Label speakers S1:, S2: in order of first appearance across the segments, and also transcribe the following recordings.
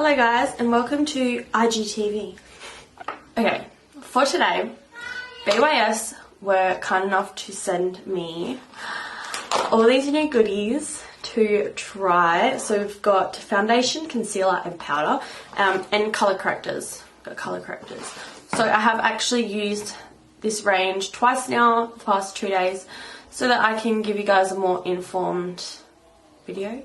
S1: Hello guys and welcome to IGTV. Okay, for today, BYS were kind enough to send me all these new goodies to try. So we've got foundation, concealer and powder and colour correctors. Got colour correctors. So I have actually used this range twice now, the past 2 days, so that I can give you guys a more informed video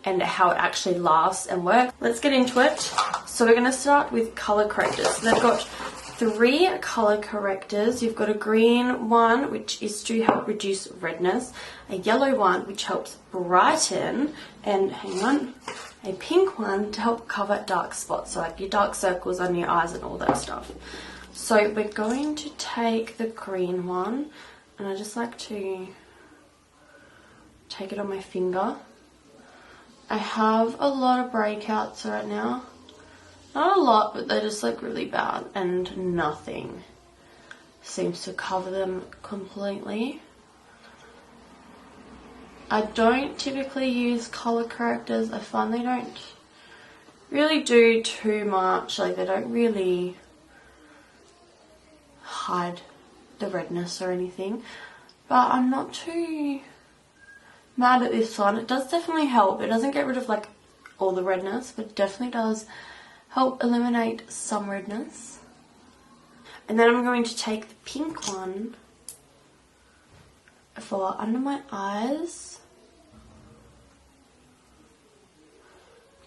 S1: and how it actually lasts and works. Let's get into it. So we're going to start with colour correctors. So they've got 3 colour correctors. You've got a green one, which is to help reduce redness, a yellow one, which helps brighten, and hang on, a pink one to help cover dark spots, so like your dark circles on your eyes and all that stuff. So we're going to take the green one, and I just like to take it on my finger. I have a lot of breakouts right now. Not a lot, but they're just like really bad and nothing seems to cover them completely. I don't typically use colour correctors. I find they don't really do too much. Like they don't really hide the redness or anything. But I'm not too mad at this one. It does definitely help. It doesn't get rid of like all the redness, but it definitely does help eliminate some redness. And then I'm going to take the pink one for under my eyes,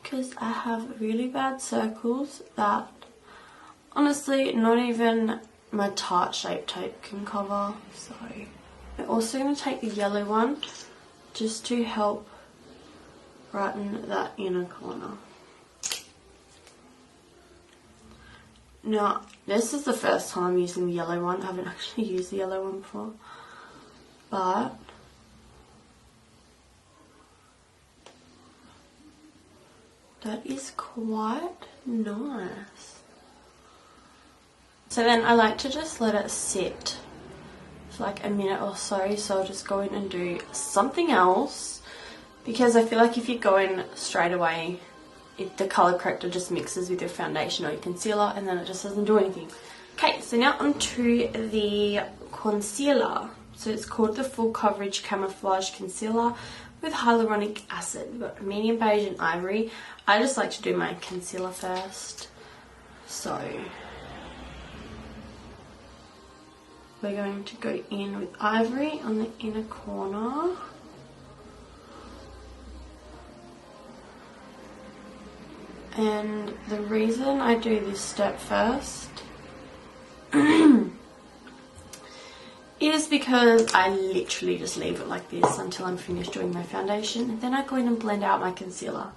S1: because I have really bad circles that honestly not even my Tarte Shape Tape can cover. So I'm also going to take the yellow one just to help brighten that inner corner. Now, this is the first time I'm using the yellow one. I haven't actually used the yellow one before, but that is quite nice. So then I like to just let it sit for like a minute or so. So I'll just go in and do something else, because I feel like if you go in straight away, the colour corrector just mixes with your foundation or your concealer and then it just doesn't do anything. Okay, so now onto the concealer. So it's called the Full Coverage Camouflage Concealer with Hyaluronic Acid. We've got medium beige and ivory. I just like to do my concealer first. So we're going to go in with ivory on the inner corner. And the reason I do this step first is because I literally just leave it like this until I'm finished doing my foundation, and then I go in and blend out my concealer.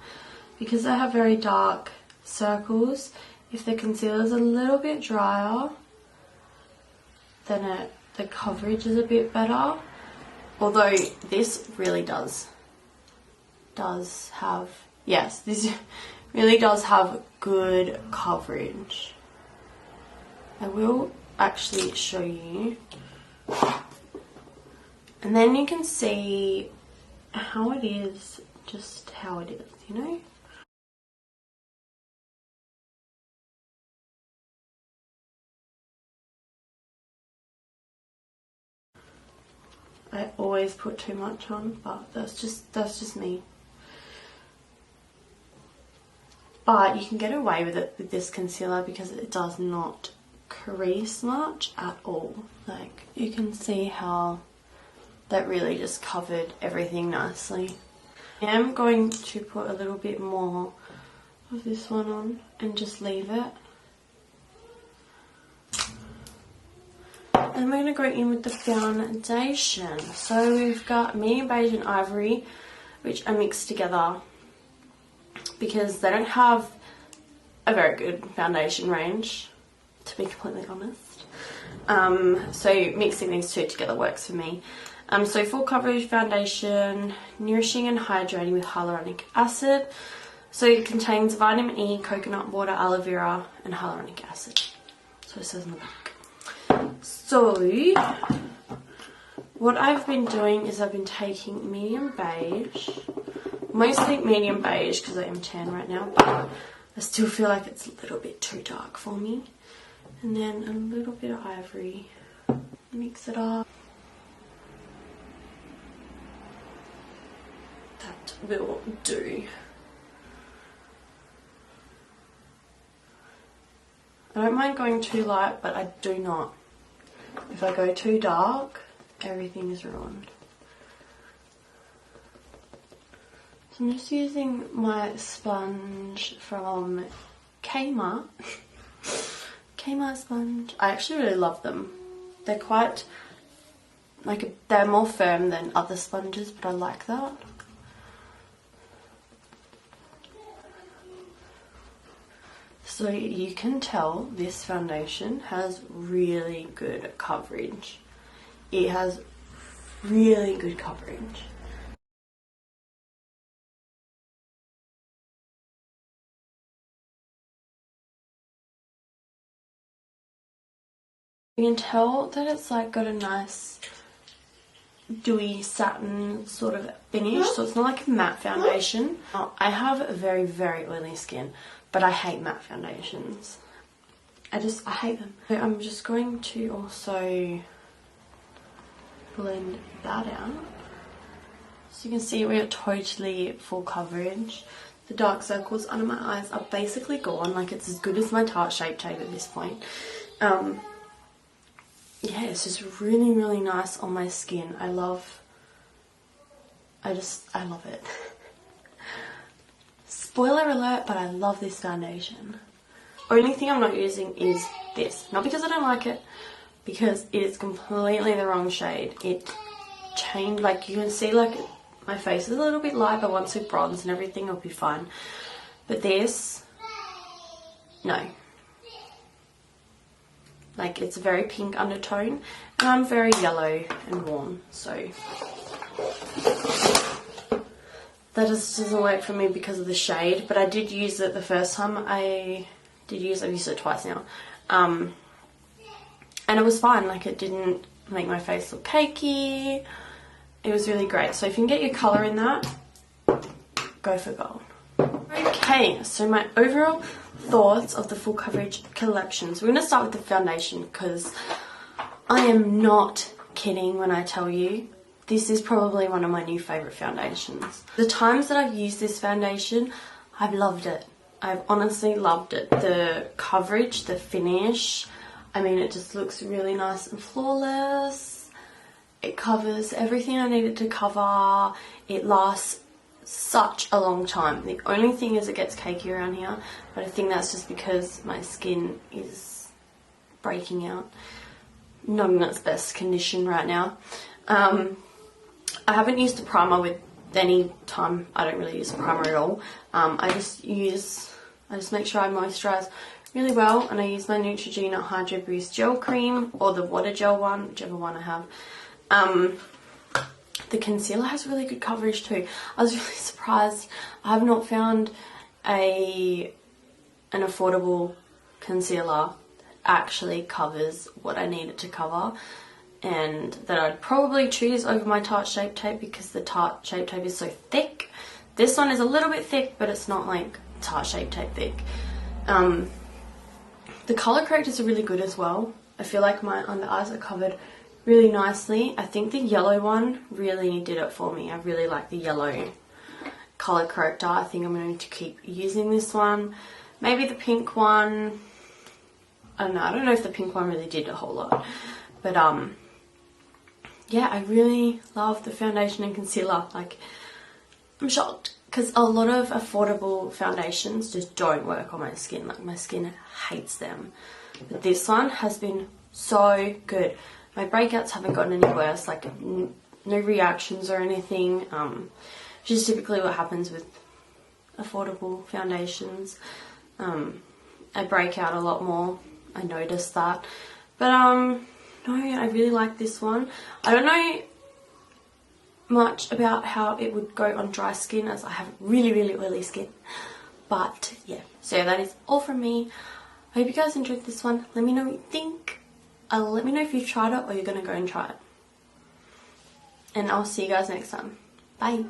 S1: Because I have very dark circles, if the concealer is a little bit drier, then the coverage is a bit better. Although this really does have, yes, this really does have good coverage. I will actually show you, and then you can see how it is, just how it is, you know. I always put too much on, but that's just me. But you can get away with it with this concealer because it does not crease much at all. Like, you can see how that really just covered everything nicely. I am going to put a little bit more of this one on and just leave it. And we're going to go in with the foundation. So we've got medium beige and ivory, which I mixed together because they don't have a very good foundation range, to be completely honest. So mixing these two together works for me. So full coverage foundation, nourishing and hydrating with hyaluronic acid. So it contains vitamin E, coconut water, aloe vera and hyaluronic acid. So it says in the back. So what I've been doing is I've been taking medium beige mostly medium beige because I am tan right now, but I still feel like it's a little bit too dark for me. And then a little bit of ivory. Mix it up. That will do. I don't mind going too light, but I do not. If I go too dark, everything is ruined. So I'm just using my sponge from Kmart. Kmart sponge. I actually really love them. They're quite, like, they're more firm than other sponges, but I like that. So you can tell this foundation has really good coverage. It has really good coverage. You can tell that it's like got a nice dewy satin sort of finish, so it's not like a matte foundation. Now, I have a very, very oily skin, but I hate matte foundations. I hate them. So I'm just going to also blend that out. So you can see we are totally full coverage. The dark circles under my eyes are basically gone. Like, it's as good as my Tarte Shape Tape at this point. Yeah, it's just really, really nice on my skin. I love it. Spoiler alert, but I love this foundation. Only thing I'm not using is this. Not because I don't like it, because it is completely the wrong shade. It changed, like, you can see, like, my face is a little bit light, but once we bronze and everything, it'll be fine. But this, no. Like, it's a very pink undertone, and I'm very yellow and warm, so that just doesn't work for me because of the shade. But I did use it the first time I've used it twice now, and it was fine. Like, it didn't make my face look cakey. It was really great. So if you can get your colour in that, go for gold. Okay, so my overall thoughts of the full coverage collection. So we're going to start with the foundation, because I am not kidding when I tell you this is probably one of my new favourite foundations. The times that I've used this foundation, I've loved it. I've honestly loved it. The coverage, the finish, I mean, it just looks really nice and flawless. It covers everything I need it to cover. It lasts such a long time. The only thing is it gets cakey around here, but I think that's just because my skin is breaking out. Not in its best condition right now. I haven't used a primer with any time. I don't really use a primer at all. I just make sure I moisturise really well, and I use my Neutrogena Hydro Boost Gel Cream, or the water gel one, whichever one I have. The concealer has really good coverage too. I was really surprised. I have not found an affordable concealer that actually covers what I need it to cover, and that I'd probably choose over my Tarte Shape Tape, because the Tarte Shape Tape is so thick. This one is a little bit thick, but it's not like Tarte Shape Tape thick. The colour correctors are really good as well. I feel like my under eyes are covered really nicely. I think the yellow one really did it for me. I really like the yellow colour corrector. I think I'm going to keep using this one. Maybe the pink one. I don't know. I don't know if the pink one really did a whole lot. But yeah, I really love the foundation and concealer. Like, I'm shocked, because a lot of affordable foundations just don't work on my skin. Like, my skin hates them. But this one has been so good. My breakouts haven't gotten any worse, like no reactions or anything, which is typically what happens with affordable foundations. I break out a lot more, I noticed that. But no, I really like this one. I don't know much about how it would go on dry skin, as I have really, really oily skin. But yeah, so that is all from me. I hope you guys enjoyed this one. Let me know what you think. Let me know if you've tried it or you're going to go and try it. And I'll see you guys next time. Bye.